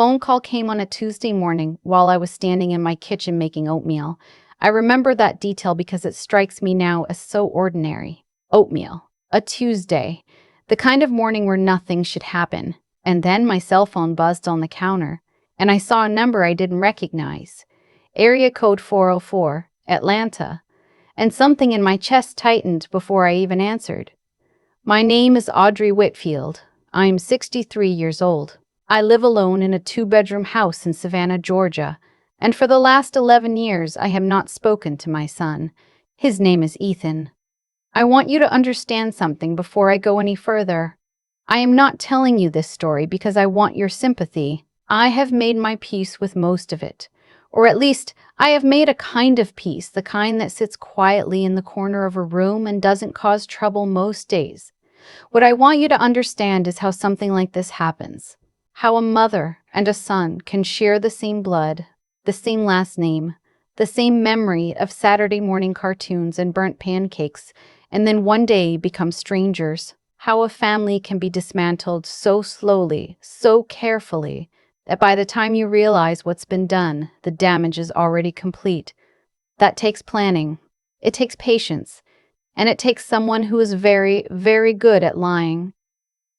phone call came on a Tuesday morning while I was standing in my kitchen making oatmeal. I remember that detail because it strikes me now as so ordinary. Oatmeal. A Tuesday. The kind of morning where nothing should happen. And then my cell phone buzzed on the counter, and I saw a number I didn't recognize. Area code 404, Atlanta. And something in my chest tightened before I even answered. My name is Audrey Whitfield. I'm 63 years old. I live alone in a 2-bedroom house in Savannah, Georgia, and for the last 11 years I have not spoken to my son. His name is Ethan. I want you to understand something before I go any further. I am not telling you this story because I want your sympathy. I have made my peace with most of it. Or at least, I have made a kind of peace, the kind that sits quietly in the corner of a room and doesn't cause trouble most days. What I want you to understand is how something like this happens. How a mother and a son can share the same blood, the same last name, the same memory of Saturday morning cartoons and burnt pancakes, and then one day become strangers. How a family can be dismantled so slowly, so carefully, that by the time you realize what's been done, the damage is already complete. That takes planning. It takes patience. And it takes someone who is very, very good at lying.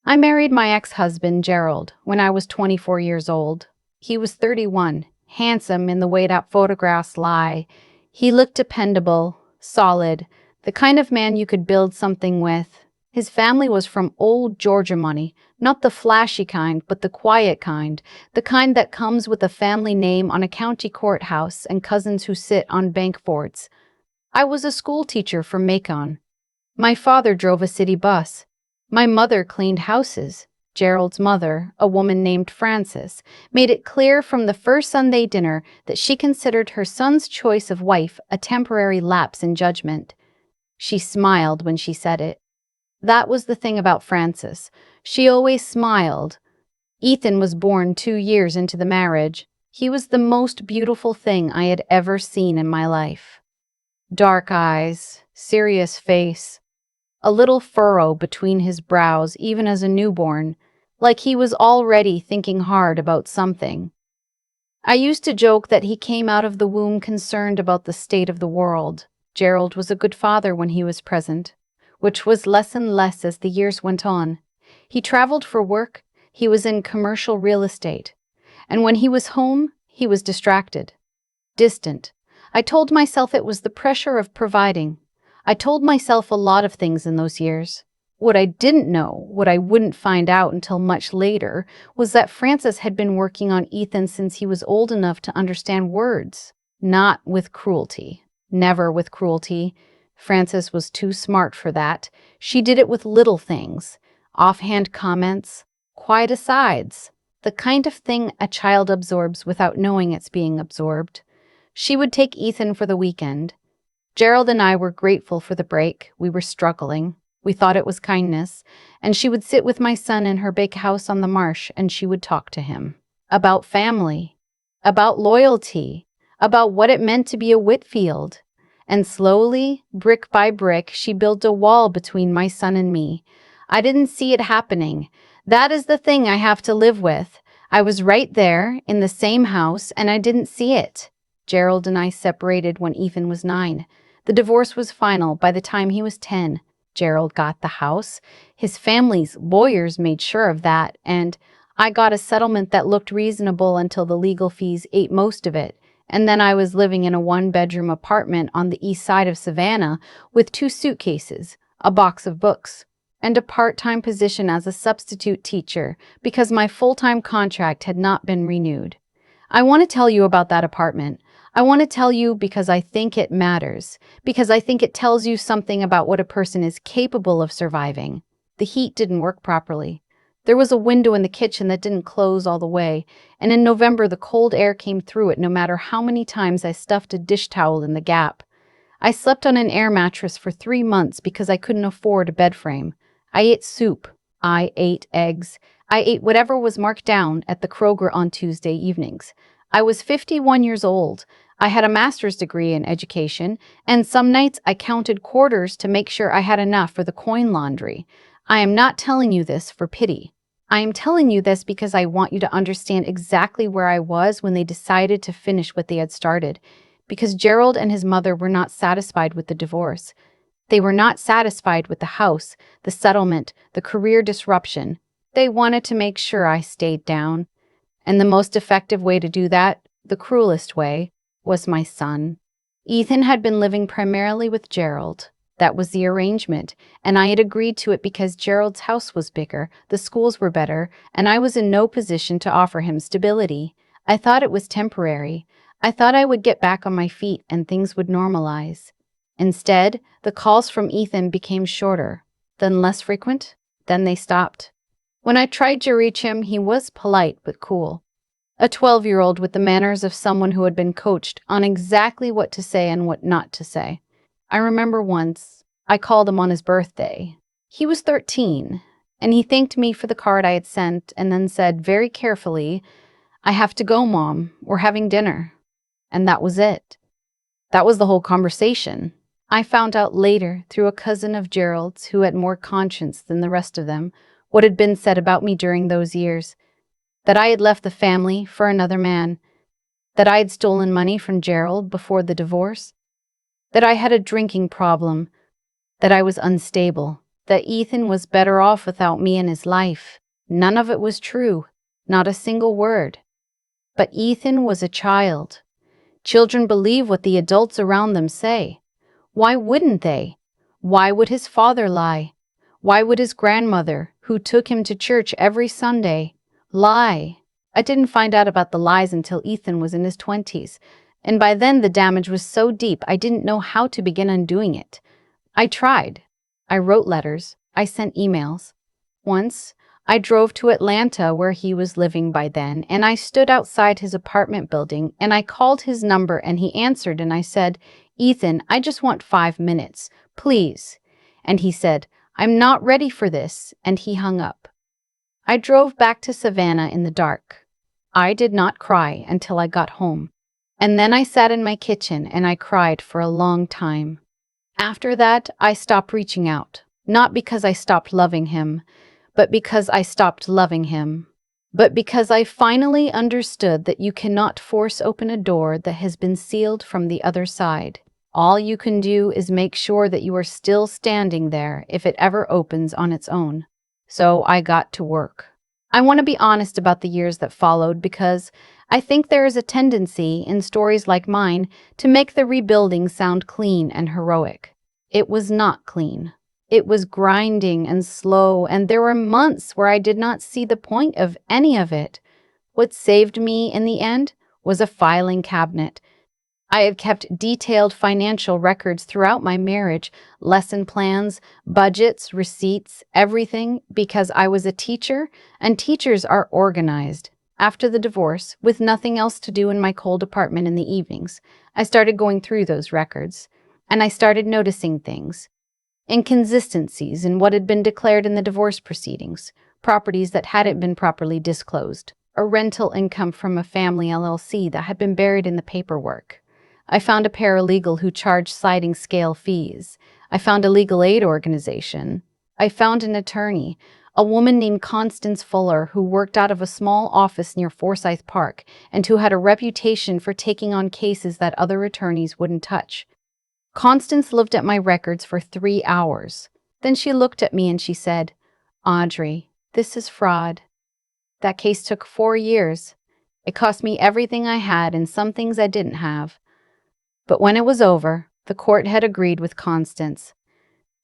I married my ex-husband, Gerald, when I was 24 years old. He was 31, handsome in the way that photographs lie. He looked dependable, solid, the kind of man you could build something with. His family was from old Georgia money, not the flashy kind, but the quiet kind, the kind that comes with a family name on a county courthouse and cousins who sit on bank boards. I was a school teacher from Macon. My father drove a city bus. My mother cleaned houses. Gerald's mother, a woman named Frances, made it clear from the first Sunday dinner that she considered her son's choice of wife a temporary lapse in judgment. She smiled when she said it. That was the thing about Frances. She always smiled. Ethan was born 2 years into the marriage. He was the most beautiful thing I had ever seen in my life. Dark eyes, serious face, a little furrow between his brows even as a newborn, like he was already thinking hard about something. I used to joke that he came out of the womb concerned about the state of the world. Gerald was a good father when he was present, which was less and less as the years went on. He traveled for work, he was in commercial real estate, and when he was home, he was distracted, distant. I told myself it was the pressure of providing. I told myself a lot of things in those years. What I didn't know, what I wouldn't find out until much later, was that Frances had been working on Ethan since he was old enough to understand words. Not with cruelty. Never with cruelty. Frances was too smart for that. She did it with little things. Offhand comments, quiet asides, the kind of thing a child absorbs without knowing it's being absorbed. She would take Ethan for the weekend. Gerald and I were grateful for the break. We were struggling. We thought it was kindness. And she would sit with my son in her big house on the marsh and she would talk to him. About family. About loyalty. About what it meant to be a Whitfield. And slowly, brick by brick, she built a wall between my son and me. I didn't see it happening. That is the thing I have to live with. I was right there, in the same house, and I didn't see it. Gerald and I separated when Ethan was 9. The divorce was final by the time he was 10. Gerald got the house. His family's lawyers made sure of that, and I got a settlement that looked reasonable until the legal fees ate most of it. And then I was living in a 1-bedroom apartment on the east side of Savannah with 2 suitcases, a box of books, and a part-time position as a substitute teacher because my full-time contract had not been renewed. I want to tell you about that apartment. I want to tell you because I think it matters, because I think it tells you something about what a person is capable of surviving. The heat didn't work properly. There was a window in the kitchen that didn't close all the way, and in November the cold air came through it no matter how many times I stuffed a dish towel in the gap. I slept on an air mattress for 3 months because I couldn't afford a bed frame. I ate soup. I ate eggs. I ate whatever was marked down at the Kroger on Tuesday evenings. I was 51 years old. I had a master's degree in education, and some nights I counted quarters to make sure I had enough for the coin laundry. I am not telling you this for pity. I am telling you this because I want you to understand exactly where I was when they decided to finish what they had started. Because Gerald and his mother were not satisfied with the divorce. They were not satisfied with the house, the settlement, the career disruption. They wanted to make sure I stayed down. And the most effective way to do that, the cruelest way, was my son. Ethan had been living primarily with Gerald. That was the arrangement, and I had agreed to it because Gerald's house was bigger, the schools were better, and I was in no position to offer him stability. I thought it was temporary. I thought I would get back on my feet and things would normalize. Instead, the calls from Ethan became shorter, then less frequent, then they stopped. When I tried to reach him, he was polite but cool. A 12-year-old with the manners of someone who had been coached on exactly what to say and what not to say. I remember once, I called him on his birthday. He was 13, and he thanked me for the card I had sent and then said very carefully, "I have to go, Mom. We're having dinner." And that was it. That was the whole conversation. I found out later, through a cousin of Gerald's who had more conscience than the rest of them, what had been said about me during those years. That I had left the family for another man. That I had stolen money from Gerald before the divorce. That I had a drinking problem. That I was unstable. That Ethan was better off without me in his life. None of it was true. Not a single word. But Ethan was a child. Children believe what the adults around them say. Why wouldn't they? Why would his father lie? Why would his grandmother, who took him to church every Sunday, lie? I didn't find out about the lies until Ethan was in his 20s, and by then the damage was so deep I didn't know how to begin undoing it. I tried. I wrote letters. I sent emails. Once, I drove to Atlanta where he was living by then, and I stood outside his apartment building and I called his number and he answered and I said, "Ethan, I just want 5 minutes, please." And he said, "I'm not ready for this," and he hung up. I drove back to Savannah in the dark. I did not cry until I got home. And then I sat in my kitchen and I cried for a long time. After that, I stopped reaching out, not because I stopped loving him, but because I stopped loving him. But because I finally understood that you cannot force open a door that has been sealed from the other side. All you can do is make sure that you are still standing there if it ever opens on its own. So I got to work. I want to be honest about the years that followed because I think there is a tendency in stories like mine to make the rebuilding sound clean and heroic. It was not clean. It was grinding and slow, and there were months where I did not see the point of any of it. What saved me in the end was a filing cabinet. I had kept detailed financial records throughout my marriage, lesson plans, budgets, receipts, everything, because I was a teacher, and teachers are organized. After the divorce, with nothing else to do in my cold apartment in the evenings, I started going through those records, and I started noticing things. Inconsistencies in what had been declared in the divorce proceedings, properties that hadn't been properly disclosed, a rental income from a family LLC that had been buried in the paperwork. I found a paralegal who charged sliding scale fees. I found a legal aid organization. I found an attorney, a woman named Constance Fuller who worked out of a small office near Forsyth Park and who had a reputation for taking on cases that other attorneys wouldn't touch. Constance looked at my records for 3 hours. Then she looked at me and she said, "Audrey, this is fraud." That case took 4 years. It cost me everything I had and some things I didn't have. But when it was over, the court had agreed with Constance.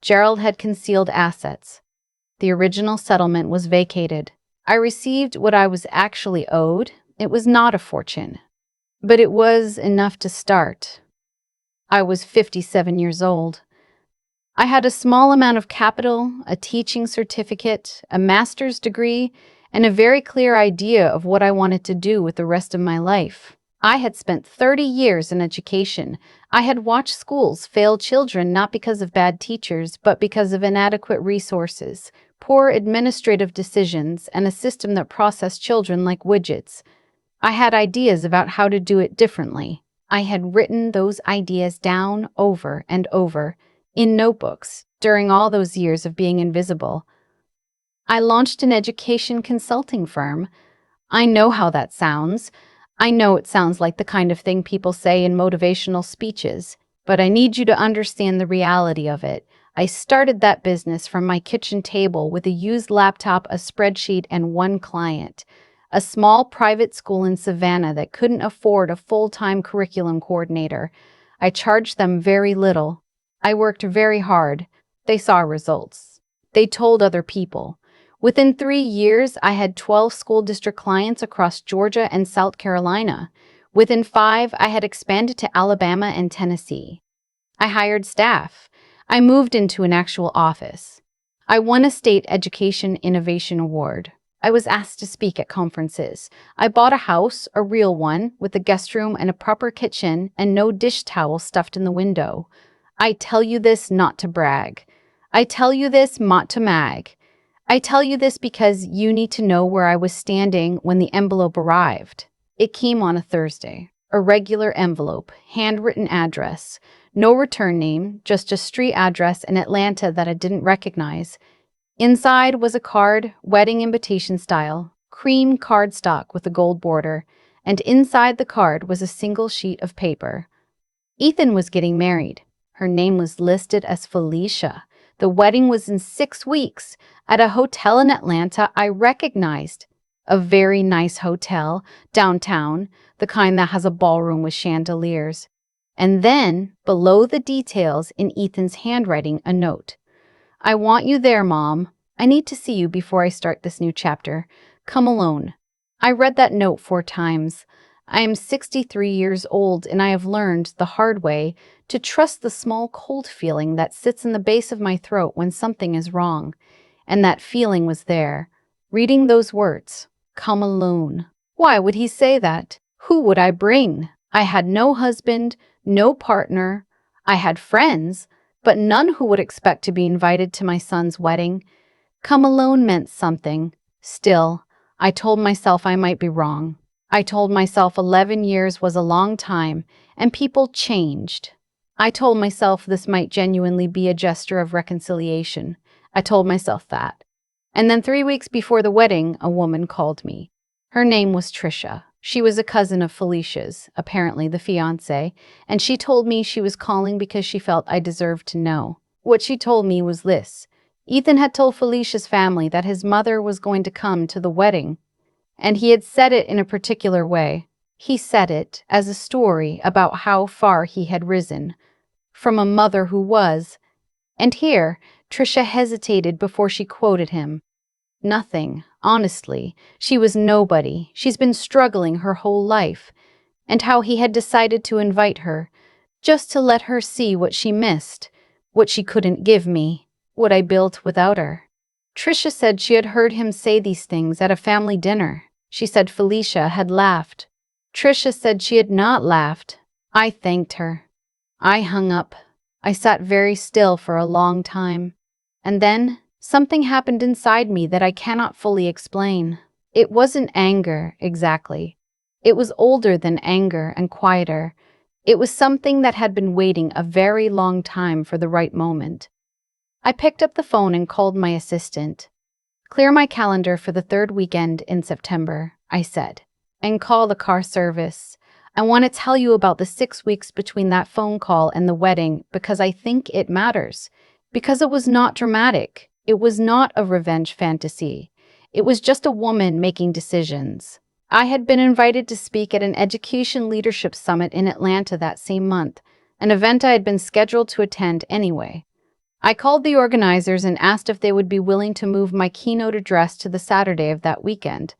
Gerald had concealed assets. The original settlement was vacated. I received what I was actually owed. It was not a fortune, but it was enough to start. I was 57 years old. I had a small amount of capital, a teaching certificate, a master's degree, and a very clear idea of what I wanted to do with the rest of my life. I had spent 30 years in education. I had watched schools fail children not because of bad teachers, but because of inadequate resources, poor administrative decisions, and a system that processed children like widgets. I had ideas about how to do it differently. I had written those ideas down over and over in notebooks during all those years of being invisible. I launched an education consulting firm. I know how that sounds. I know it sounds like the kind of thing people say in motivational speeches, but I need you to understand the reality of it. I started that business from my kitchen table with a used laptop, a spreadsheet, and one client. A small private school in Savannah that couldn't afford a full-time curriculum coordinator. I charged them very little. I worked very hard. They saw results. They told other people. Within 3 years, I had 12 school district clients across Georgia and South Carolina. Within 5, I had expanded to Alabama and Tennessee. I hired staff. I moved into an actual office. I won a state education innovation award. I was asked to speak at conferences. I bought a house, a real one, with a guest room and a proper kitchen and no dish towel stuffed in the window. I tell you this not to brag. I tell you this not to mag. I tell you this because you need to know where I was standing when the envelope arrived. It came on a Thursday. A regular envelope, handwritten address. No return name, just a street address in Atlanta that I didn't recognize. Inside was a card, wedding invitation style, cream cardstock with a gold border, and inside the card was a single sheet of paper. Ethan was getting married. Her name was listed as Felicia. The wedding was in 6 weeks at a hotel in Atlanta I recognized. A very nice hotel, downtown, the kind that has a ballroom with chandeliers. And then, below the details in Ethan's handwriting, a note. I want you there, Mom. I need to see you before I start this new chapter. Come alone. I read that note 4 times. I am 63 years old and I have learned the hard way to trust the small cold feeling that sits in the base of my throat when something is wrong. And that feeling was there. Reading those words, come alone. Why would he say that? Who would I bring? I had no husband, no partner. I had friends, but none who would expect to be invited to my son's wedding. Come alone meant something. Still, I told myself I might be wrong. I told myself 11 years was a long time, and people changed. I told myself this might genuinely be a gesture of reconciliation. I told myself that. And then 3 weeks before the wedding, a woman called me. Her name was Trisha. She was a cousin of Felicia's, apparently the fiancé, and she told me she was calling because she felt I deserved to know. What she told me was this. Ethan had told Felicia's family that his mother was going to come to the wedding, and he had said it in a particular way. He said it as a story about how far he had risen, from a mother who was, and here, Trisha hesitated before she quoted him. Nothing, honestly. She was nobody. She's been struggling her whole life. And how he had decided to invite her, just to let her see what she missed, what she couldn't give me, what I built without her. Trisha said she had heard him say these things at a family dinner. She said Felicia had laughed. Trisha said she had not laughed. I thanked her. I hung up. I sat very still for a long time. And then something happened inside me that I cannot fully explain. It wasn't anger, exactly. It was older than anger and quieter. It was something that had been waiting a very long time for the right moment. I picked up the phone and called my assistant. Clear my calendar for the 3rd weekend in September, I said, and call the car service. I want to tell you about the 6 weeks between that phone call and the wedding because I think it matters. Because it was not dramatic. It was not a revenge fantasy. It was just a woman making decisions. I had been invited to speak at an education leadership summit in Atlanta that same month, an event I had been scheduled to attend anyway. I called the organizers and asked if they would be willing to move my keynote address to the Saturday of that weekend.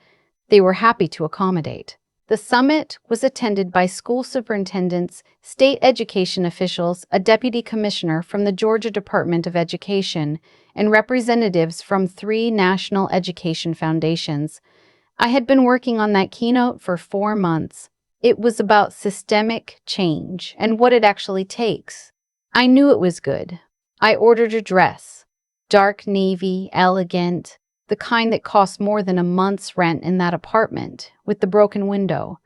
They were happy to accommodate. The summit was attended by school superintendents, state education officials, a deputy commissioner from the Georgia Department of Education, and representatives from 3 national education foundations. I had been working on that keynote for 4 months. It was about systemic change and what it actually takes. I knew it was good. I ordered a dress. Dark navy, elegant, the kind that cost more than a month's rent in that apartment, with the broken window.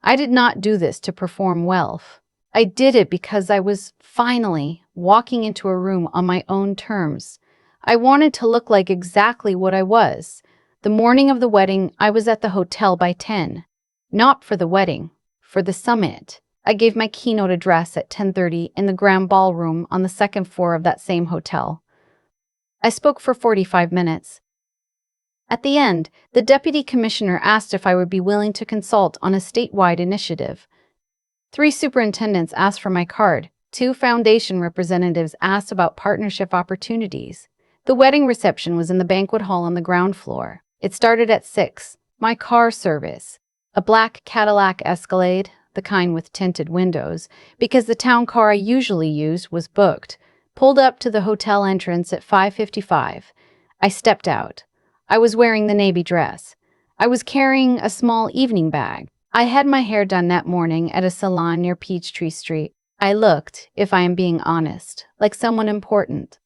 I did not do this to perform wealth. I did it because I was finally walking into a room on my own terms. I wanted to look like exactly what I was. The morning of the wedding, I was at the hotel by 10. Not for the wedding, for the summit. I gave my keynote address at 10:30 in the grand ballroom on the second floor of that same hotel. I spoke for 45 minutes. At the end, the deputy commissioner asked if I would be willing to consult on a statewide initiative. 3 superintendents asked for my card. 2 foundation representatives asked about partnership opportunities. The wedding reception was in the banquet hall on the ground floor. It started at 6. My car service, a black Cadillac Escalade, the kind with tinted windows, because the town car I usually used was booked, pulled up to the hotel entrance at 5:55. I stepped out. I was wearing the navy dress. I was carrying a small evening bag. I had my hair done that morning at a salon near Peachtree Street. I looked, if I am being honest, like someone important.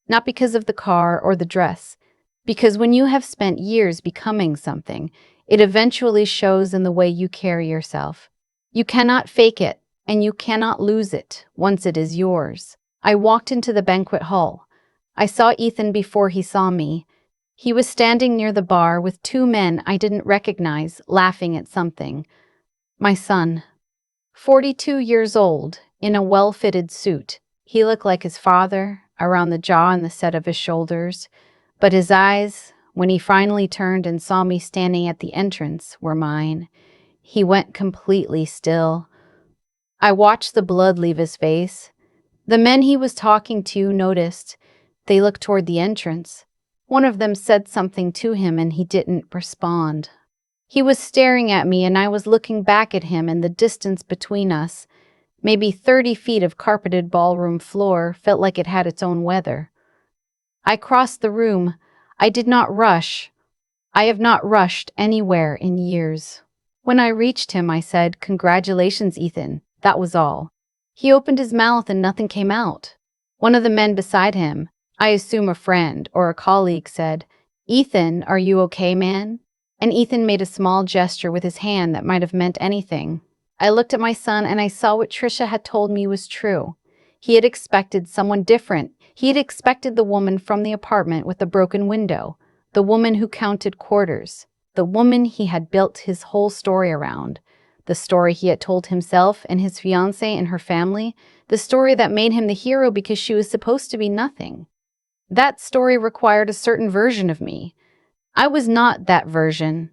Not because of the car or the dress, because when you have spent years becoming something, it eventually shows in the way you carry yourself. You cannot fake it, and you cannot lose it once it is yours. I walked into the banquet hall. I saw Ethan before he saw me. He was standing near the bar with 2 men I didn't recognize, laughing at something. My son, 42 years old, in a well-fitted suit. He looked like his father, around the jaw and the set of his shoulders, but his eyes, when he finally turned and saw me standing at the entrance, were mine. He went completely still. I watched the blood leave his face. The men he was talking to noticed. They looked toward the entrance. One of them said something to him and he didn't respond. He was staring at me and I was looking back at him, and the distance between us, maybe 30 feet of carpeted ballroom floor, felt like it had its own weather. I crossed the room. I did not rush. I have not rushed anywhere in years. When I reached him, I said, "Congratulations, Ethan." That was all. He opened his mouth and nothing came out. One of the men beside him, I assume a friend or a colleague, said, "Ethan, are you okay, man?" And Ethan made a small gesture with his hand that might have meant anything. I looked at my son and I saw what Trisha had told me was true. He had expected someone different. He had expected the woman from the apartment with the broken window, the woman who counted quarters, the woman he had built his whole story around, the story he had told himself and his fiancée and her family, the story that made him the hero because she was supposed to be nothing. That story required a certain version of me. I was not that version.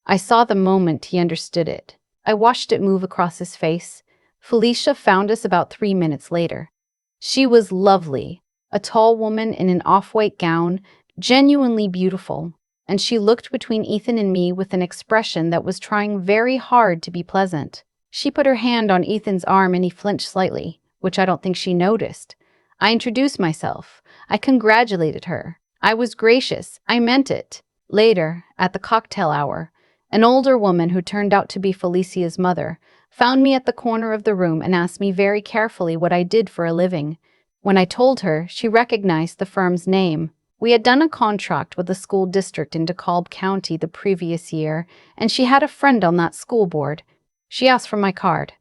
I saw the moment he understood it. I watched it move across his face. Felicia found us about 3 minutes later. She was lovely, a tall woman in an off-white gown, genuinely beautiful, and she looked between Ethan and me with an expression that was trying very hard to be pleasant. She put her hand on Ethan's arm and he flinched slightly, which I don't think she noticed. I introduced myself. I congratulated her. I was gracious. I meant it. Later, at the cocktail hour, an older woman who turned out to be Felicia's mother found me at the corner of the room and asked me very carefully what I did for a living. When I told her, she recognized the firm's name. We had done a contract with the school district in DeKalb County the previous year, and she had a friend on that school board. She asked for my card.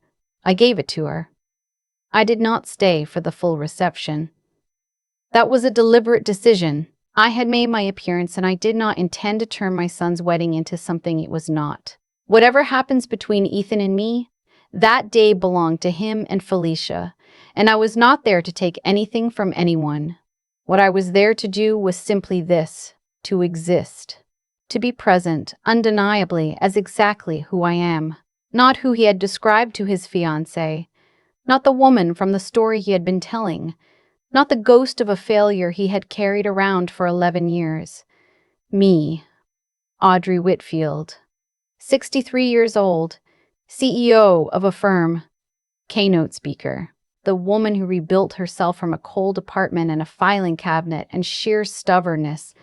I gave it to her. I did not stay for the full reception. That was a deliberate decision. I had made my appearance and I did not intend to turn my son's wedding into something it was not. Whatever happens between Ethan and me, that day belonged to him and Felicia, and I was not there to take anything from anyone. What I was there to do was simply this: to exist, to be present, undeniably, as exactly who I am, not who he had described to his fiancée, not the woman from the story he had been telling, not the ghost of a failure he had carried around for 11 years. Me, Audrey Whitfield, 63 years old, CEO of a firm, Keynote speaker, the woman who rebuilt herself from a cold apartment and a filing cabinet and sheer stubbornness.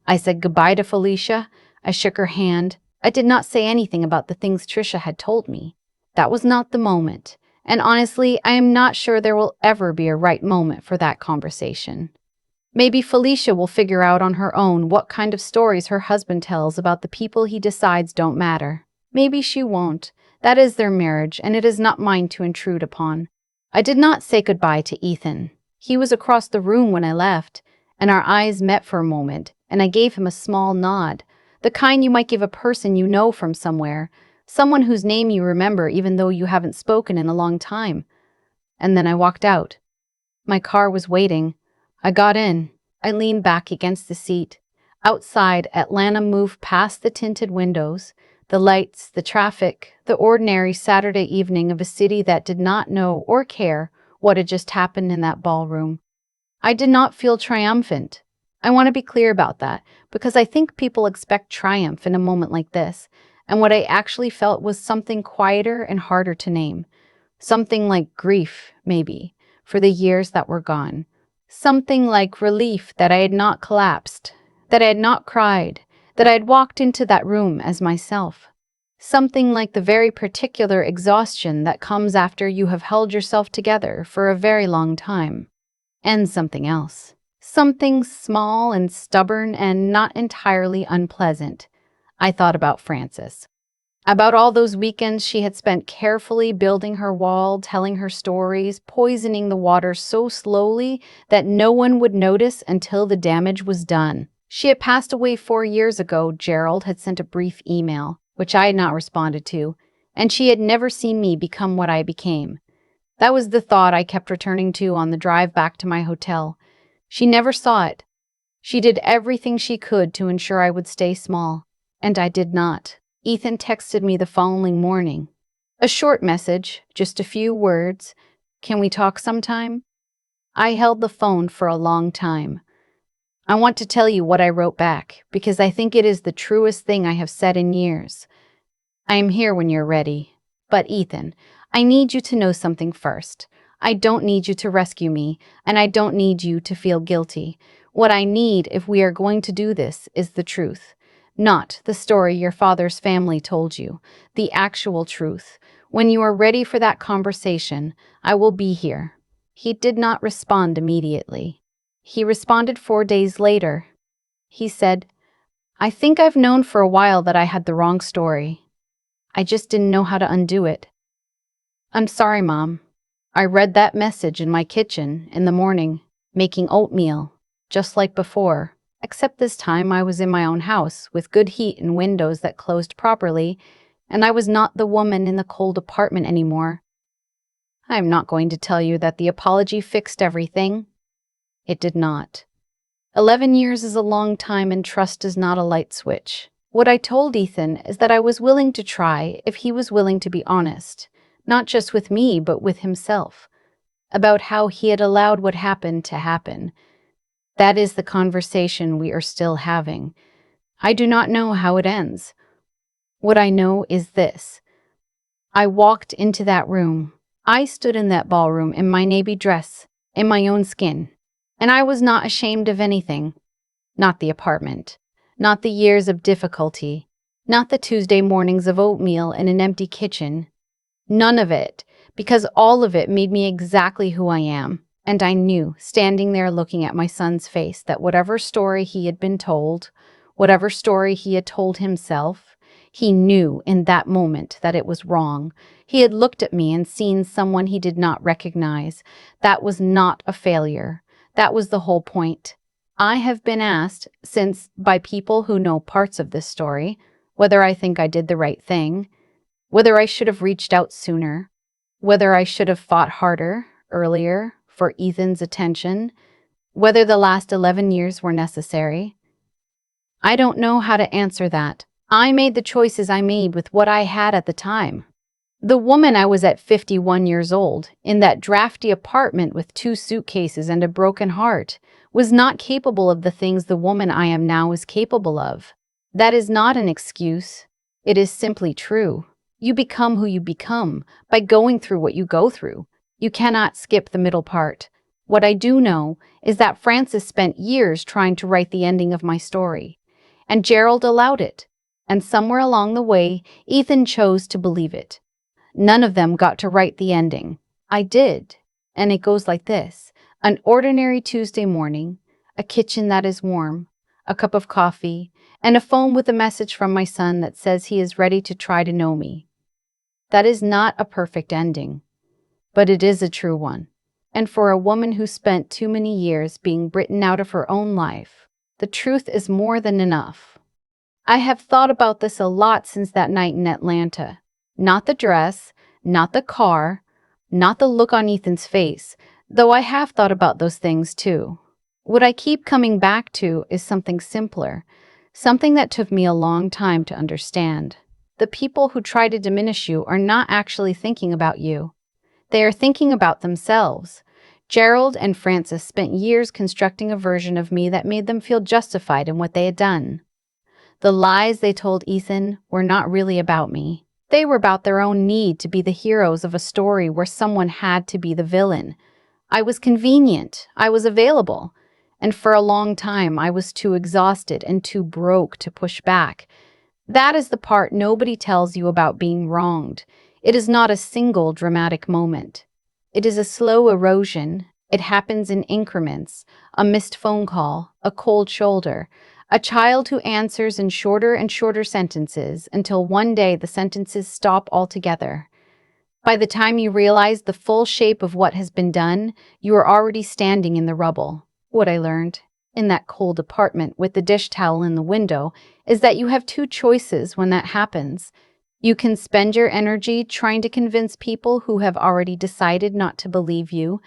I said goodbye to Felicia. I shook her hand. I did not say anything about the things Trisha had told me. That was not the moment. And honestly, I am not sure there will ever be a right moment for that conversation. Maybe Felicia will figure out on her own what kind of stories her husband tells about the people he decides don't matter. Maybe she won't. That is their marriage, and it is not mine to intrude upon. I did not say goodbye to Ethan. He was across the room when I left, and our eyes met for a moment, and I gave him a small nod, the kind you might give a person you know from somewhere, someone whose name you remember even though you haven't spoken in a long time. And then I walked out. My car was waiting. I got in. I leaned back against the seat. Outside, Atlanta moved past the tinted windows, the lights, the traffic, the ordinary Saturday evening of a city that did not know or care what had just happened in that ballroom. I did not feel triumphant. I want to be clear about that, because I think people expect triumph in a moment like this, and what I actually felt was something quieter and harder to name. Something like grief, maybe, for the years that were gone. Something like relief that I had not collapsed, that I had not cried, that I had walked into that room as myself. Something like the very particular exhaustion that comes after you have held yourself together for a very long time. And something else. Something small and stubborn and not entirely unpleasant. I thought about Frances. About all those weekends she had spent carefully building her wall, telling her stories, poisoning the water so slowly that no one would notice until the damage was done. She had passed away 4 years ago. Gerald had sent a brief email, which I had not responded to, and she had never seen me become what I became. That was the thought I kept returning to on the drive back to my hotel. She never saw it. She did everything she could to ensure I would stay small, and I did not. Ethan texted me the following morning. A short message, just a few words. Can we talk sometime? I held the phone for a long time. I want to tell you what I wrote back, because I think it is the truest thing I have said in years. I am here when you're ready. But Ethan, I need you to know something first. I don't need you to rescue me, and I don't need you to feel guilty. What I need, if we are going to do this, is the truth. Not the story your father's family told you, the actual truth. When you are ready for that conversation, I will be here. He did not respond immediately. He responded 4 days later. He said, I think I've known for a while that I had the wrong story. I just didn't know how to undo it. I'm sorry, Mom. I read that message in my kitchen in the morning, making oatmeal, just like before. Except this time I was in my own house, with good heat and windows that closed properly, and I was not the woman in the cold apartment anymore. I am not going to tell you that the apology fixed everything. It did not. 11 years is a long time, and trust is not a light switch. What I told Ethan is that I was willing to try if he was willing to be honest, not just with me, but with himself, about how he had allowed what happened to happen. That is the conversation we are still having. I do not know how it ends. What I know is this. I walked into that room. I stood in that ballroom in my navy dress, in my own skin, and I was not ashamed of anything. Not the apartment, not the years of difficulty, not the Tuesday mornings of oatmeal in an empty kitchen. None of it, because all of it made me exactly who I am. And I knew, standing there looking at my son's face, that whatever story he had been told, whatever story he had told himself, he knew in that moment that it was wrong. He had looked at me and seen someone he did not recognize. That was not a failure. That was the whole point. I have been asked, since by people who know parts of this story, whether I think I did the right thing, whether I should have reached out sooner, whether I should have fought harder, earlier, for Ethan's attention, whether the last 11 years were necessary. I don't know how to answer that. I made the choices I made with what I had at the time. The woman I was at 51 years old, in that drafty apartment with 2 suitcases and a broken heart, was not capable of the things the woman I am now is capable of. That is not an excuse. It is simply true. You become who you become by going through what you go through. You cannot skip the middle part. What I do know is that Frances spent years trying to write the ending of my story, and Gerald allowed it. And somewhere along the way, Ethan chose to believe it. None of them got to write the ending. I did. And it goes like this. An ordinary Tuesday morning, a kitchen that is warm, a cup of coffee, and a phone with a message from my son that says he is ready to try to know me. That is not a perfect ending, but it is a true one. And for a woman who spent too many years being written out of her own life, the truth is more than enough. I have thought about this a lot since that night in Atlanta. Not the dress, not the car, not the look on Ethan's face, though I have thought about those things too. What I keep coming back to is something simpler, something that took me a long time to understand. The people who try to diminish you are not actually thinking about you. They are thinking about themselves. Gerald and Francis spent years constructing a version of me that made them feel justified in what they had done. The lies they told Ethan were not really about me. They were about their own need to be the heroes of a story where someone had to be the villain. I was convenient, I was available, and for a long time I was too exhausted and too broke to push back. That is the part nobody tells you about being wronged. It is not a single dramatic moment. It is a slow erosion. It happens in increments, a missed phone call, a cold shoulder, a child who answers in shorter and shorter sentences until one day the sentences stop altogether. By the time you realize the full shape of what has been done, you are already standing in the rubble. What I learned in that cold apartment with the dish towel in the window is that you have two choices when that happens. You can spend your energy trying to convince people who have already decided not to believe you,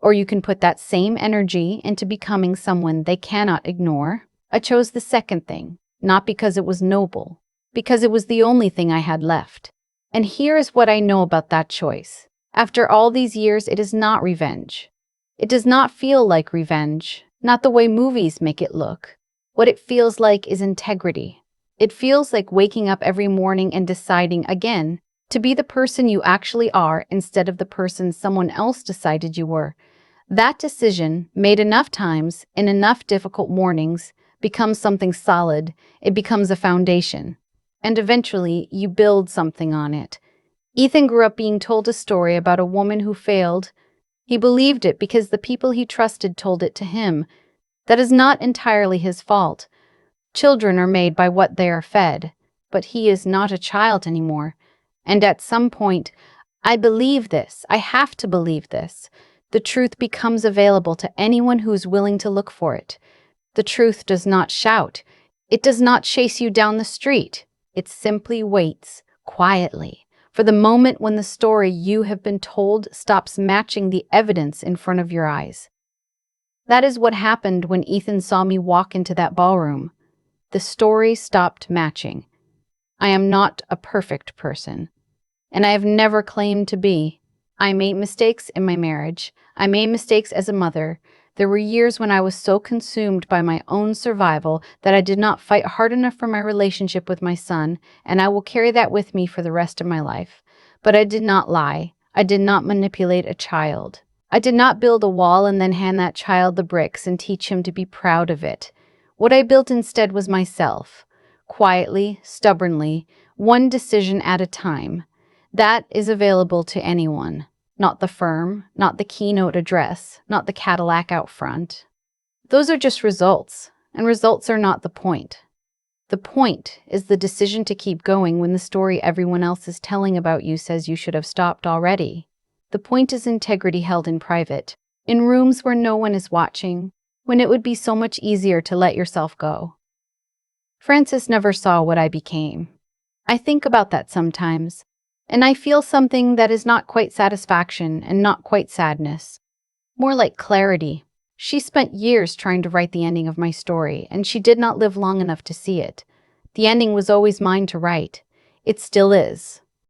or you can put that same energy into becoming someone they cannot ignore. I chose the second thing, not because it was noble, because it was the only thing I had left. And here is what I know about that choice. After all these years, it is not revenge. It does not feel like revenge, not the way movies make it look. What it feels like is integrity. It feels like waking up every morning and deciding again to be the person you actually are instead of the person someone else decided you were. That decision, made enough times, in enough difficult mornings, becomes something solid. It becomes a foundation. And eventually, you build something on it. Ethan grew up being told a story about a woman who failed. He believed it because the people he trusted told it to him. That is not entirely his fault. Children are made by what they are fed, but he is not a child anymore. And at some point, I believe this. I have to believe this. The truth becomes available to anyone who is willing to look for it. The truth does not shout. It does not chase you down the street. It simply waits, quietly, for the moment when the story you have been told stops matching the evidence in front of your eyes. That is what happened when Ethan saw me walk into that ballroom. The story stopped matching. I am not a perfect person, and I have never claimed to be. I made mistakes in my marriage. I made mistakes as a mother. There were years when I was so consumed by my own survival that I did not fight hard enough for my relationship with my son, and I will carry that with me for the rest of my life. But I did not lie. I did not manipulate a child. I did not build a wall and then hand that child the bricks and teach him to be proud of it. What I built instead was myself, quietly, stubbornly, one decision at a time. That is available to anyone. Not the firm, not the keynote address, not the Cadillac out front. Those are just results, and results are not the point. The point is the decision to keep going when the story everyone else is telling about you says you should have stopped already. The point is integrity held in private, in rooms where no one is watching, when it would be so much easier to let yourself go. Francis never saw what I became. I think about that sometimes, and I feel something that is not quite satisfaction and not quite sadness. More like clarity. She spent years trying to write the ending of my story, and she did not live long enough to see it. The ending was always mine to write. It still is.